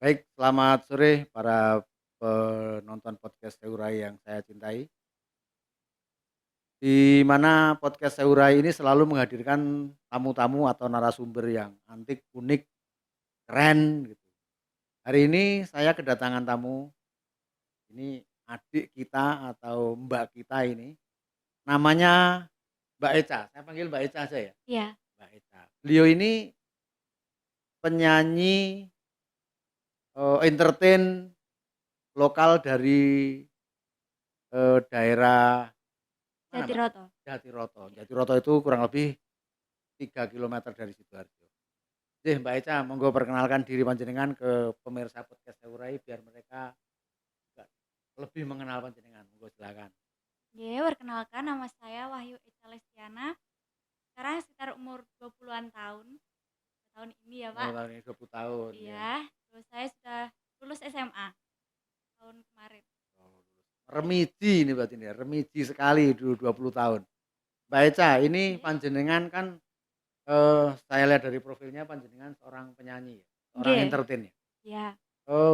Baik, selamat sore para penonton podcast Seurai yang saya cintai. Di mana podcast Seurai ini selalu menghadirkan tamu-tamu atau narasumber yang antik, unik, keren gitu. Hari ini saya kedatangan tamu, ini adik kita atau mbak kita ini, namanya Mbak Eca. Saya panggil Mbak Eca aja ya, Iya, Mbak Eca. Beliau ini penyanyi, entertain lokal dari, daerah mana, Mbak? Jatiroto. Jatiroto. Iya. Jatiroto itu kurang lebih 3 kilometer dari Sidoarjo. Nggih, Mbak Eca, monggo perkenalkan diri panjenengan ke pemirsa podcast Seurai biar mereka juga lebih mengenal panjenengan. Monggo silakan. Oke, perkenalkan nama saya Wahyu Eca Lestiana. Sekarang sekitar umur 20-an tahun. Tahun ini ya, Oh, Pak. tahun ini 20 tahun, ya. Iya, terus saya sudah lulus SMA tahun kemarin. Oh, lulus. Remiji ini berarti ini ya, remiji sekali dulu 20 tahun. Mbak Eca, ini Oke. panjenengan kan, saya lihat dari profilnya panjenengan seorang penyanyi ya, seorang Oke. entertain ya. Ya.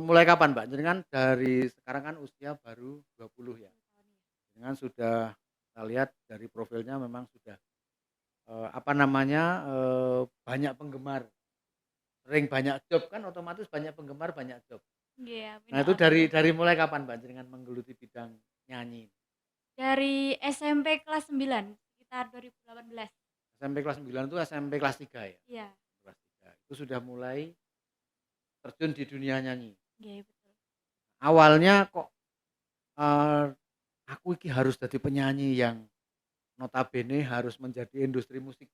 Mulai kapan, Mbak? Jenengan dari sekarang kan usia baru 20 ya. 20 tahun ya. Dengan sudah kita lihat dari profilnya memang sudah, apa namanya, banyak penggemar, sering banyak job kan otomatis banyak penggemar, banyak job. Oke, Nah amin ya itu Allah. dari mulai kapan Mbak jenengan menggeluti bidang nyanyi? Dari SMP kelas 9, sekitar 2018. SMP kelas 9 itu SMP kelas 3 ya? Iya. Kelas 3 itu sudah mulai terjun di dunia nyanyi. Oke, betul. Awalnya kok, eee, aku iki harus jadi penyanyi yang notabene harus menjadi industri musik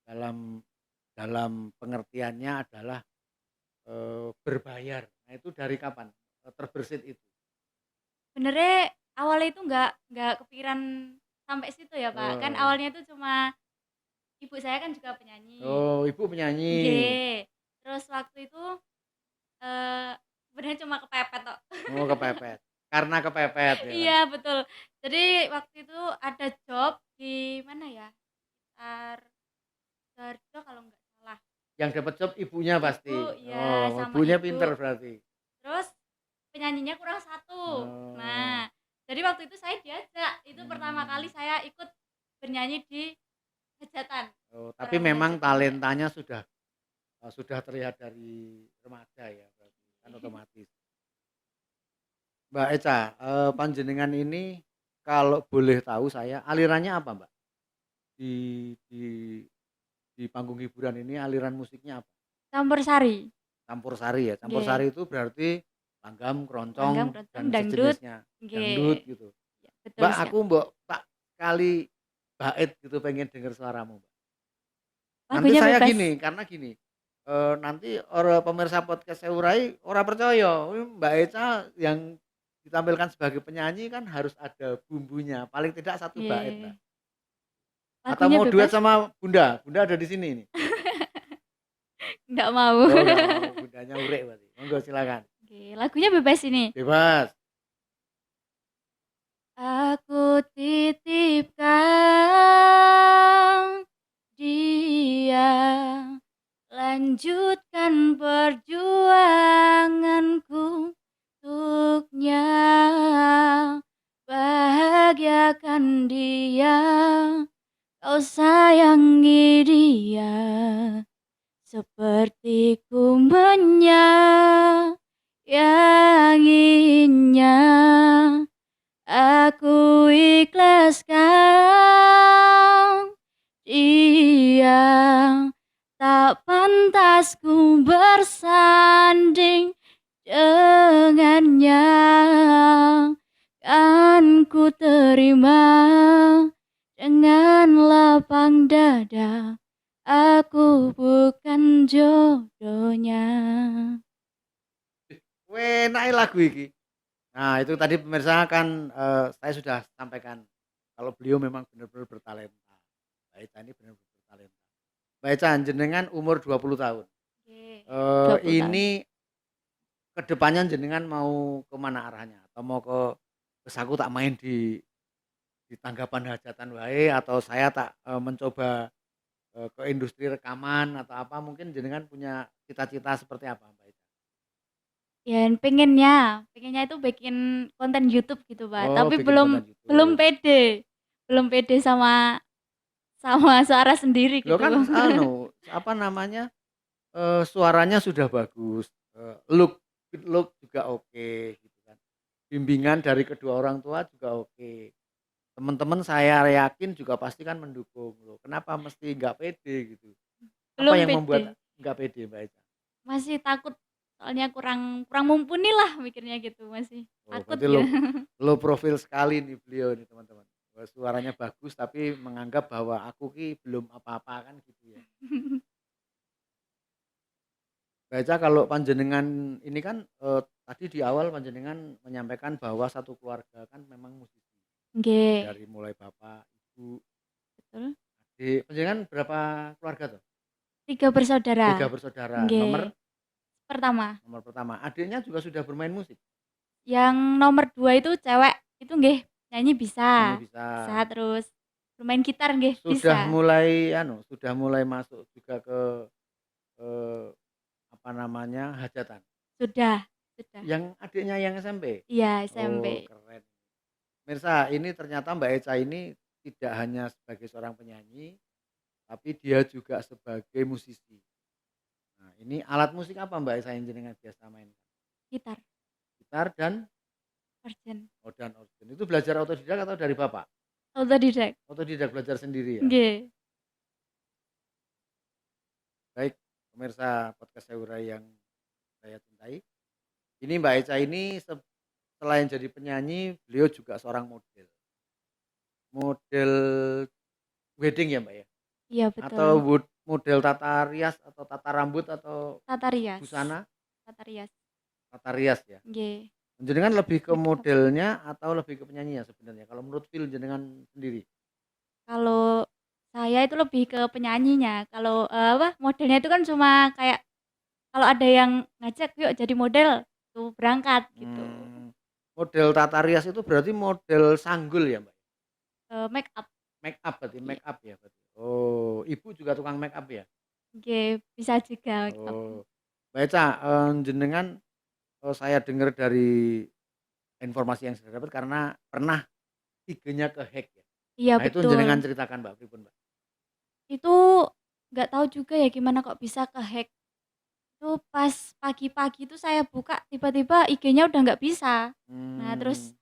dalam dalam pengertiannya adalah berbayar. Nah itu dari kapan, terbersit itu? Sebenarnya awalnya itu nggak kepikiran sampai situ ya, Pak. Kan Oh. awalnya itu cuma ibu saya kan juga penyanyi. Oh, ibu penyanyi. Nggih. Terus waktu itu, sebenarnya cuma kepepet tok. Oh, kepepet. Karena kepepet ya kan? Iya, betul. Jadi waktu itu ada job di mana ya, sekitar Sidoarjo kalau nggak salah. Yang dapat job ibunya Ibu, pasti? ya Oh, sama ibunya ibu. pinter berarti? Terus penyanyinya kurang satu. Oh. Nah, jadi waktu itu saya diajak, itu pertama kali Mmm. saya ikut bernyanyi di hajatan, Oh, tapi perahu memang hajatan ya. talentanya sudah terlihat dari remaja ya berarti, kan otomatis. Mbak Eca, panjenengan ini kalau boleh tahu saya alirannya apa, Mbak? Di di di panggung hiburan ini aliran musiknya apa? Campursari. Campursari ya? Nggih. Campursari itu berarti langgam, Langgam, keroncong, keroncong, dan dangdut. sejenisnya, dangdut Nggih. gitu. Ya, betul Mbak, aku sekali. mbok tak kali bait gitu pengen denger suaramu, Mbak. Nanti Lagunya saya bebas. gini, karena gini, nanti pemirsa podcast Seurai ora percaya, Mbak Eca yang ditampilkan sebagai penyanyi kan harus ada bumbunya, paling tidak satu bait, Mbak. Nggih. Atau Lagunya mau duet bebas. sama Bunda? Bunda ada di sini nih. Nggak mau. Oh, nggak mau, bundanya urek berarti. Monggo silakan. Oke, lagunya bebas ini. Bebas. Aku titipkan dia, lanjutkan perjuanganku untuknya, bahagiakan dia, kau sayangi dia, seperti ku menyayanginya. Aku ikhlaskan dia, tak pantas ku bersanding dengannya. Kan ku terima dengan lapang dada, aku bukan jodohnya. Enak lagu iki. Nah, itu tadi pemirsa kan, saya sudah sampaikan kalau beliau memang benar-benar bertalenta. Mbak Eca ini benar-benar bertalenta. Mbak Eca, jenengan umur 20 tahun. Oke, 20 tahun. Ini kedepannya jenengan mau kemana arahnya? Atau mau ke saku tak main di tanggapan hajatan wae atau saya tak, mencoba, ke industri rekaman atau apa mungkin jenengan punya cita-cita seperti apa, Mbak Eca? Ya pengennya itu bikin konten YouTube gitu, Pak, Oh, tapi bikin belum konten belum YouTube. pede belum pede sama suara sendiri Loh gitu. kan apa namanya, suaranya sudah bagus, look juga oke gitu kan. Bimbingan dari kedua orang tua juga oke. Teman-teman saya yakin juga pasti kan mendukung. Loh kenapa mesti nggak pede gitu? Apa Belum yang membuat pede, nggak pede, Mbak Eca? masih takut soalnya kurang kurang mumpuni lah mikirnya gitu, masih Oh takut berarti gitu. low profile sekali nih beliau nih teman-teman. Suaranya bagus tapi menganggap bahwa aku ki belum apa-apa kan gitu ya. Baca kalau panjenengan ini kan, tadi di awal panjenengan menyampaikan bahwa satu keluarga kan memang musisi, Nggih, dari mulai bapak, ibu, betul. adik. Panjenengan berapa keluarga tuh? 3 bersaudara. 3 bersaudara. Nggih, Nomor pertama. nomor pertama, adiknya juga sudah bermain musik? Yang nomor 2 itu cewek, itu nggih nyanyi Nyanyi bisa, bisa. bisa terus bermain gitar nggih Sudah bisa. mulai sudah mulai masuk juga ke, eee, apa namanya, hajatan? Sudah sudah. Yang adiknya yang SMP? Iya Oh SMP. keren. Mirsa, ini ternyata Mbak Eca ini tidak hanya sebagai seorang penyanyi, tapi dia juga sebagai musisi. Nah, ini alat musik apa Mbak Esa yang jenengan biasa main? Gitar, Gitar dan organ, organ. Itu belajar otodidak atau dari Bapak? otodidak. Otodidak belajar sendiri ya. Nggih. Baik, pemirsa podcast Sayurai yang saya cintai. Ini Mbak Eca ini selain jadi penyanyi, beliau juga seorang model. Model wedding ya Mbak ya? Iya Atau betul. model tata rias atau tata rambut atau Tata rias, busana? tata rias. Tata rias ya. Nggih, Jenengan lebih ke make up. modelnya atau lebih ke penyanyinya sebenarnya? Kalau menurut feel jenengan sendiri? Kalau saya itu lebih ke penyanyinya, kalau, apa, modelnya itu kan cuma kayak kalau ada yang ngajak, "Yuk jadi model," tuh berangkat gitu. Model tata rias itu berarti model sanggul ya, Mbak? Make up. Make up berarti, Iya, make up ya berarti? Oh, ibu juga tukang make up ya? nggih, bisa juga make up. Oh. Mbak Eca, jenengan, saya dengar dari informasi yang saya dapat karena pernah IG-nya ke-hack ya? Iya Nah itu jenengan betul. ceritakan Mbak, pripun Mbak? Itu nggak tahu juga ya gimana kok bisa ke-hack. Itu pas pagi-pagi itu saya buka tiba-tiba IG-nya udah nggak bisa. Nah terus,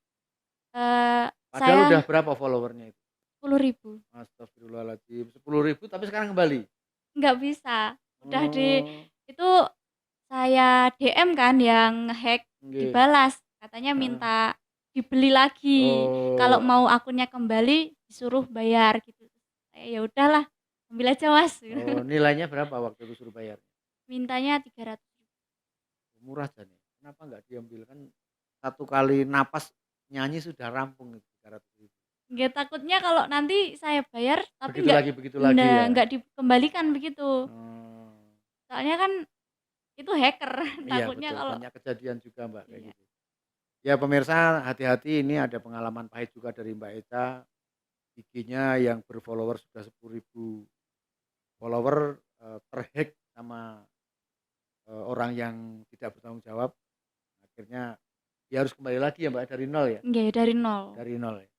Mmm, padahal udah saya berapa follower-nya itu? 10.000 Astagfirullahaladzim, 10.000 tapi sekarang kembali? nggak bisa. Udah Oh, itu saya DM kan yang nge-hack, nggih, dibalas katanya heeh. minta dibeli lagi, kalau Oh mau akunnya kembali disuruh bayar gitu. Saya, "Ya udahlah, ambil aja Mas," oh, nilainya berapa waktu itu suruh bayar? mintanya 300.000. Murah jane, kenapa nggak diambil? Kan satu kali napas nyanyi sudah rampung itu 300.000. Nggak, takutnya kalau nanti saya bayar tapi Begitu lagi ya? nggak dikembalikan begitu. Oh, Soalnya kan itu hacker, iya takutnya betul, kalau banyak kejadian juga Mbak kayak iya, gitu. Ya pemirsa hati-hati ini ada pengalaman pahit juga dari Mbak Eca, IG-nya yang berfollower sudah 10.000 follower, ter-hack sama, orang yang tidak bertanggung jawab, akhirnya dia harus kembali lagi ya Mbak dari nol ya? nggak dari nol. Dari nol ya?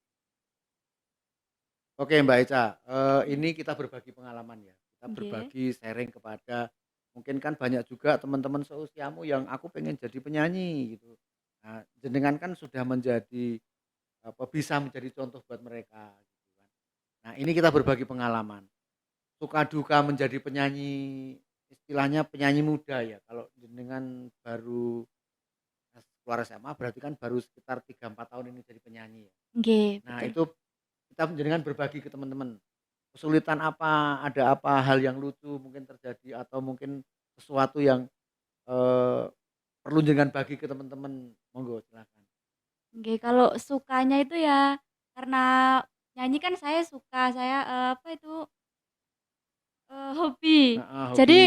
Oke Mbak Eca, Iya, ini kita berbagi pengalaman ya, kita nggih, berbagi sharing kepada mungkin kan banyak juga teman-teman seusiamu yang aku pengen jadi penyanyi gitu. Nah, jenengan kan sudah menjadi apa, bisa menjadi contoh buat mereka gitu kan. Nah, ini kita berbagi pengalaman, suka duka menjadi penyanyi, istilahnya penyanyi muda ya, kalau jenengan baru keluar SMA berarti kan baru sekitar 3 4 tahun ini jadi penyanyi ya. nggih, Nah, betul. itu kita jenengan berbagi ke teman-teman. Kesulitan apa, ada apa hal yang lucu mungkin terjadi atau mungkin sesuatu yang, eee, perlu jenengan bagi ke teman-teman, monggo silakan. Nggih, kalau sukanya itu ya karena nyanyi kan saya suka, saya, apa itu, hobi. Heeh, hobi. Jadi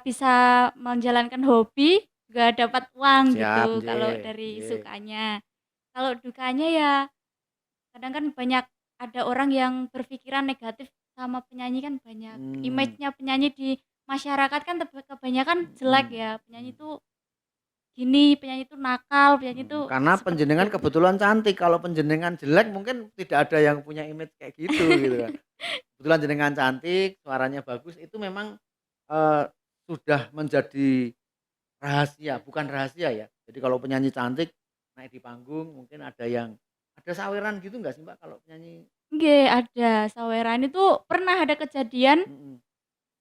bisa menjalankan hobi, juga dapat uang Siap, gitu kalau nggih dari nggih. sukanya. Kalau dukanya ya kadang kan banyak ada orang yang berpikiran negatif sama penyanyi kan banyak. Mmm, Image-nya penyanyi di masyarakat kan kebanyakan jelek mhm ya, penyanyi mhm. itu gini, penyanyi itu nakal, penyanyi itu Karena seperti panjenengan itu. kebetulan cantik, kalau panjenengan jelek mungkin tidak ada yang punya image kayak gitu, gitu kan. Kebetulan jenengan cantik, suaranya bagus, itu memang, eee, sudah menjadi rahasia, bukan rahasia ya. Jadi kalau penyanyi cantik naik di panggung mungkin ada saweran gitu nggak sih Mbak kalau penyanyi? Nggih, ada saweran itu pernah ada kejadian, Mhm,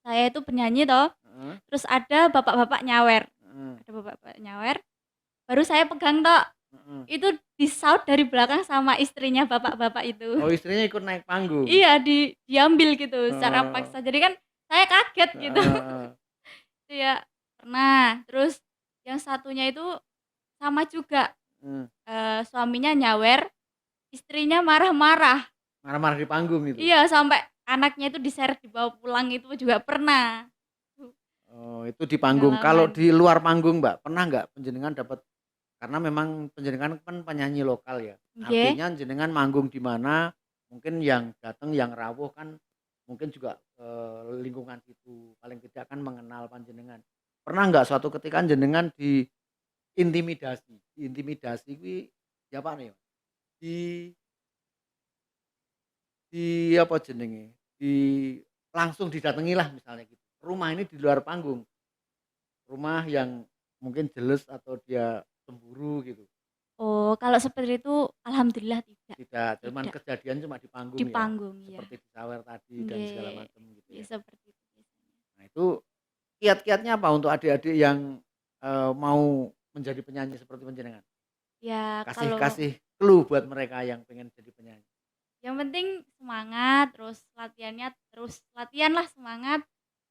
saya itu penyanyi toh, heeh terus ada bapak-bapak nyawer. heeh Ada bapak-bapak nyawer, baru saya pegang tok, heeh. itu disaut dari belakang sama istrinya bapak-bapak itu. Oh istrinya ikut naik panggung? Iya, diambil gitu secara Heeh, paksa. Jadi kan saya kaget gitu. heeh heeh, Itu ya pernah. Terus yang satunya itu sama juga, mmm, suaminya nyawer, istrinya marah-marah. marah-marah di panggung itu? Iya, sampai anaknya itu diseret dibawa pulang itu juga pernah. Tuh, Oh itu di panggung. Kalau pengalaman. di luar panggung Mbak, pernah nggak panjenengan dapat karena memang panjenengan kan penyanyi lokal ya, Nggih, artinya jenengan manggung di mana mungkin yang datang, yang rawuh kan mungkin juga, lingkungan situ, paling tidak kan mengenal panjenengan. Pernah nggak suatu ketika jenengan diintimidasi kuwi ya apa nih, di apa jenenge, di langsung didatangilah misalnya gitu, rumah ini di luar panggung, rumah yang mungkin jeles atau dia cemburu gitu? oh kalau seperti itu alhamdulillah tidak, Tidak, cuman tidak, kejadian cuma di di panggung ya, panggung, iya. seperti di sawer tadi dan segala Nggih, macam gitu nggih ya. seperti itu biasanya. Nah itu kiat-kiatnya apa untuk adik-adik yang, mau menjadi penyanyi seperti panjenengan? Ya Kasih kalau kasih clue buat mereka yang pengen jadi penyanyi. yang penting semangat, terus latihannya terus latihan lah semangat,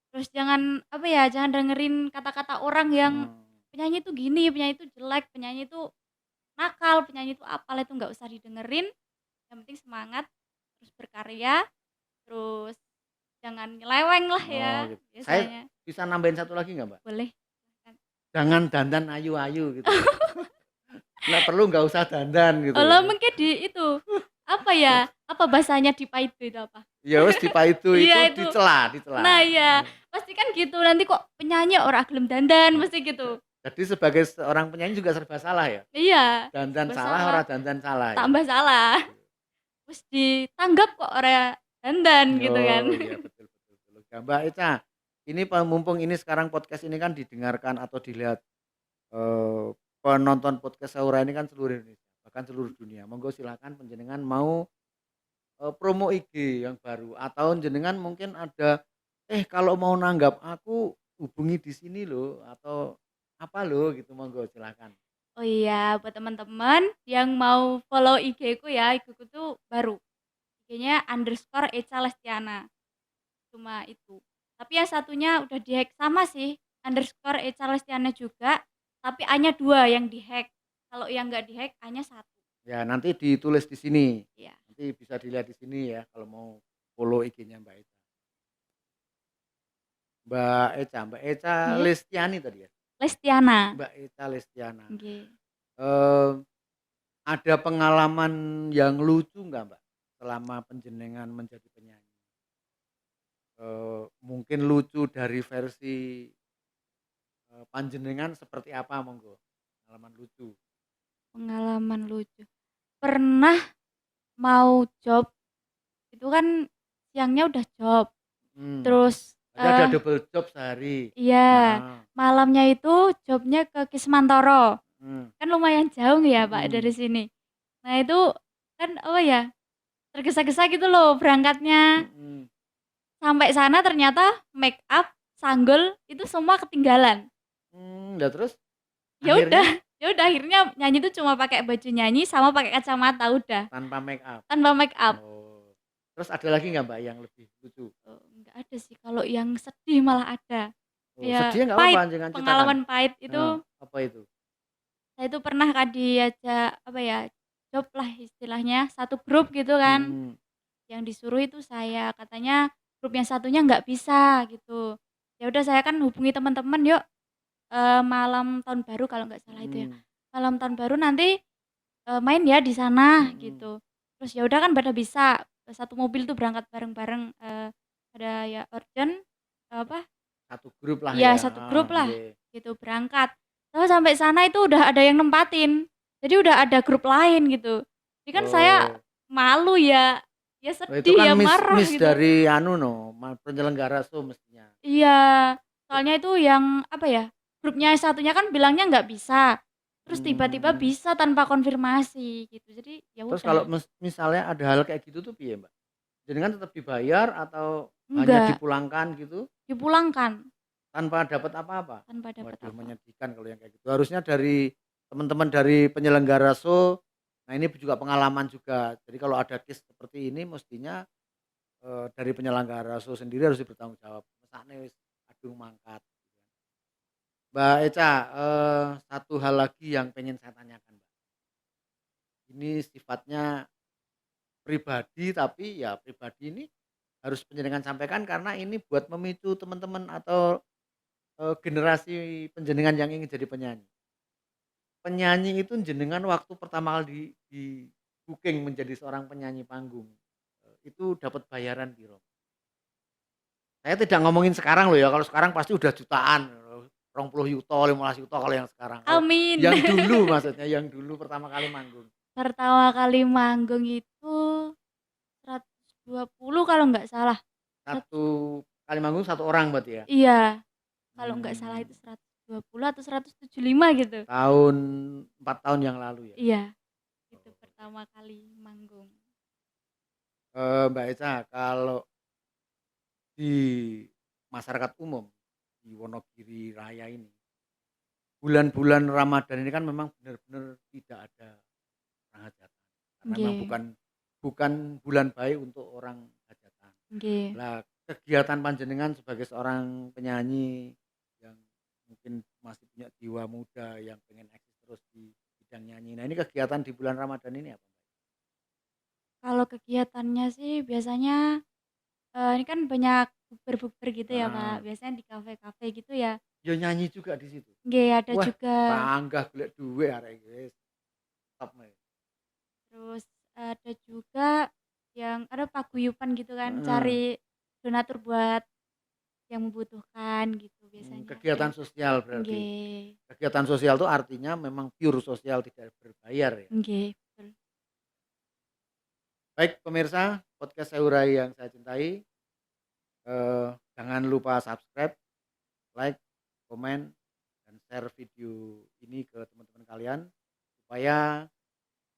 terus jangan apa ya, jangan dengerin kata-kata orang yang Mmm, penyanyi itu gini, penyanyi itu jelek, penyanyi itu nakal, penyanyi itu apalah itu nggak usah didengerin, yang penting semangat, terus berkarya, terus jangan nyeleweng lah ya oh gitu. Saya biasanya. bisa nambahin satu lagi nggak, Mbak? Boleh, silahkan. Jangan dandan ayu-ayu gitu loh. Nek perlu nggak usah dandan gitu Lah ya. mungkin di itu, apa ya, apa bahasanya Dipaido itu apa? Ya wis dipaidu Iya itu itu. dicela Nah dicela. iya, pasti kan gitu, nanti kok penyanyi ora gelem dandan, mesti gitu. Jadi sebagai seorang penyanyi juga serba salah ya? Iya, Dandan serba salah, salah, ora dandan salah ya? tambah salah, terus ditanggap kok ora dandan gitu kan. Oh iya betul betul betul. Nah, Mbak Eca, ini mumpung ini sekarang podcast ini kan didengarkan atau dilihat, penonton podcast Saura ini kan seluruh Indonesia, bahkan seluruh dunia. Monggo silakan panjenengan mau, promo IG yang baru atau jenengan mungkin ada, kalau mau nanggap aku hubungi di sini loh atau apa loh gitu, monggo silakan. Oh iya, buat teman-teman yang mau follow IG ku ya, IG ku tuh baru, IG-nya _Eca Lestiana, cuma itu. Tapi yang satunya udah di-hack, sama sih, _Eca Lestiana juga, tapi A-nya 2 yang di-hack. Kalau yang nggak di-hack A-nya 1. Ya nanti ditulis di sini, Iya, nanti bisa dilihat di sini ya kalau mau follow IG-nya Mbak Eca. Mbak Eca nggih, Lestiani tadi ya? Lestiana. Mbak Eca Lestiana. Nggih. Eee, ada pengalaman yang lucu nggak Mbak, selama panjenengan menjadi penyanyi? Mungkin lucu dari versi, panjenengan seperti apa monggo? Pengalaman lucu. Pengalaman lucu, pernah mau job, itu kan siangnya udah job, Mhm, terus, berarti ada double job sehari? iya, Heeh, malamnya itu jobnya ke Kismantoro, mhm, kan lumayan jauh ya Pak dari mhm, sini. Nah itu kan, apa ya, tergesa-gesa gitu loh berangkatnya, mhm. sampai sana ternyata make up, sanggul, itu semua ketinggalan. Lah terus Ya udah akhirnya ya udah akhirnya nyanyi itu cuma pakai baju nyanyi sama pakai kacamata udah, tanpa make up? tanpa make up. Oh, terus ada lagi nggak Mbak yang lebih lucu? Enggak ada sih, kalau yang sedih malah ada. Oh Ya sedih nggak apa-apa pahit, jangan ceritakan? pengalaman pahit Heeh, itu, apa itu? saya itu pernah kan diajak, apa ya, job lah istilahnya, satu grup gitu kan, Mhm, yang disuruh itu saya, katanya grup yang satunya nggak bisa gitu. Ya udah saya kan hubungi teman-teman, "Yuk, malam tahun baru," kalau nggak salah itu ya, mhm, "malam tahun baru nanti, main ya di sana," mhm. gitu. Terus ya udah kan pada bisa, satu mobil tuh berangkat bareng-bareng, ada ya urgent, apa, Satu grup lah iya ya, satu heeh, grup lah nggih. gitu berangkat. Tahu sampai sana itu udah ada yang nempatin. Jadi udah ada grup lain gitu. Jadi kan saya Oh. malu ya, ya Oh, itu sedih kan ya, miss marah miss gitu. dari anu penyelenggara show mestinya. Iya, soalnya itu yang apa ya, grupnya satunya kan bilangnya nggak bisa, terus tiba-tiba Hmm. bisa tanpa konfirmasi gitu. Jadi ya Terus kalau udah, misalnya ada hal kayak gitu tuh piye, Mbak? Jenengan tetap dibayar atau hanya enggak, dipulangkan gitu dipulangkan tanpa dapat apa-apa? tanpa dapat Waduh, apa. menyedihkan kalau yang kayak gitu. Harusnya dari teman-teman dari penyelenggara show, nah ini juga pengalaman juga. Jadi kalau ada case seperti ini mestinya dari penyelenggara show sendiri harus bertanggung jawab. Mesakne wis adung mangkat. Mbak Eca, satu hal lagi yang pengen saya tanyakan, Mbak. Ini sifatnya pribadi tapi ya pribadi ini harus penjenengan sampaikan karena ini buat memicu teman-teman atau generasi penjenengan yang ingin jadi penyanyi. Penyanyi itu jenengan waktu pertama kali di-booking menjadi seorang penyanyi panggung, itu dapat bayaran piro? Saya tidak ngomongin sekarang loh ya, kalau sekarang pasti udah jutaan, 20 juta, 15 juta kalau yang sekarang. Kalau Amin. yang dulu maksudnya, yang dulu pertama kali manggung. Pertama kali manggung itu 120 kalau nggak salah. Sat Satu kali manggung satu orang berarti ya? iya, kalau nggak salah Mmm, itu 120 atau 175 gitu. tahun 4 tahun yang lalu ya? Iya, itu Oh, pertama kali manggung. Mbak Eca, kalau di masyarakat umum, di Wonogiri Raya ini, bulan-bulan Ramadan ini kan memang benar-benar tidak ada orang hajatan, karena memang Nggih, bukan bukan bulan baik untuk orang hajatan. nggih. Lah, kegiatan panjenengan sebagai seorang penyanyi yang mungkin masih punya jiwa muda yang pengen eksis terus di bidang nyanyi. Nah, ini kegiatan di bulan Ramadan ini apa? Kalau kegiatannya sih biasanya, ini kan banyak bukber-bukber gitu ya, Kak, Heeh, biasanya di kafe-kafe gitu ya. ya nyanyi juga di situ? Nggih, ada Wah, juga. panggah golek duwe arek iki wis top nih. Terus ada juga yang ada paguyuban gitu kan, Heeh, cari donatur buat yang membutuhkan gitu biasanya, kegiatan kayak sosial berarti. nggih, Kegiatan sosial itu artinya memang pure sosial tidak berbayar ya. nggih, betul. Baik pemirsa, podcast Sayurai yang saya cintai, jangan lupa subscribe, like, komen, dan share video ini ke teman-teman kalian supaya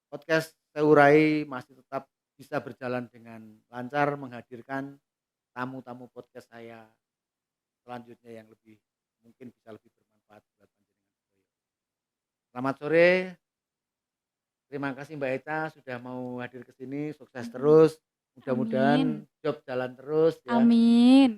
podcast Sayurai masih tetap bisa berjalan dengan lancar menghadirkan tamu-tamu podcast saya selanjutnya yang lebih mungkin bisa lebih bermanfaat buat panjenengan sedaya. Selamat sore, terima kasih Mbak Eca sudah mau hadir ke sini, sukses Mhm. terus, Amin, mudah-mudahan job jalan terus ya. amin.